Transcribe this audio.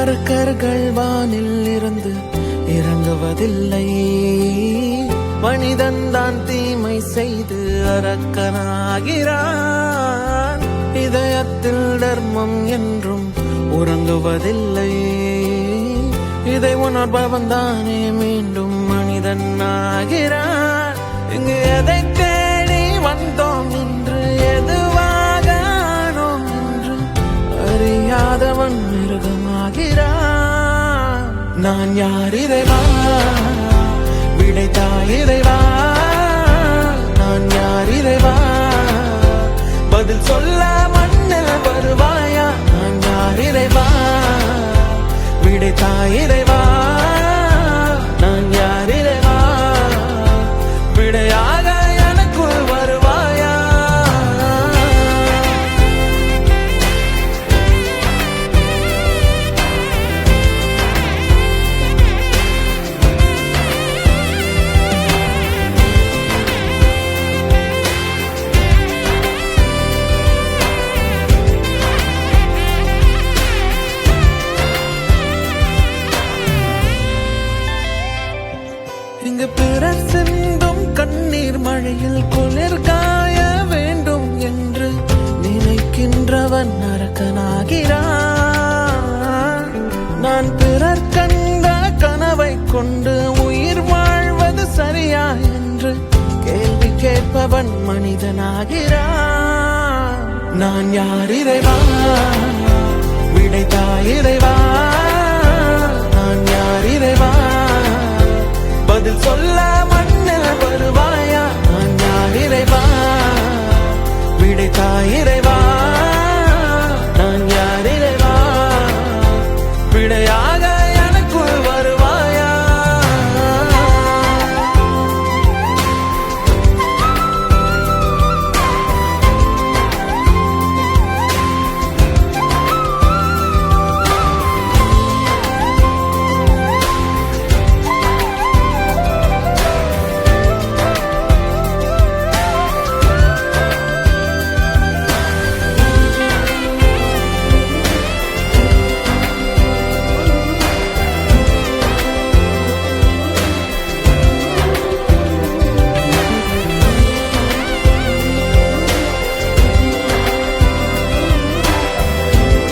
அரக்கர்கள் வானில் இருந்து இறங்குவதில்லை, மனிதன் தான் தீமை செய்து அரக்கனாகிறான். இதயத்தில் தர்மம் என்றும் உறங்குவதில்லை, இதை உணர்பவன் தானே மீண்டும் மனிதன் ஆகிறான். இங்கு எதை தேடி வந்தோம் என்று, எதுவாக ஆனோம் என்று அறியாதவன் மிருகமாகிறான். நான் யார் இறைவா, விடைத்தாய் இறைவா. நான் யார் இறைவா, பதில் சொல்ல மண்ணில் வருவாயா. நான் யார் இறைவா, விடைத்தாய் இறைவா. நான் யார் இறைவா, விடையாக எனக்குள் வருவாயா. இங்கு பிறர் சிந்தும் கண்ணீர் மழையில் குளிர் காய வேண்டும் என்று நினைக்கின்றவன் அரக்கனாகிறான். நான் பிறர் கண்ட கனவை கொண்டு உயிர் வாழ்வது சரியா என்று கேள்வி கேட்பவன் மனிதனாகிறான். நான் யார் இறைவா,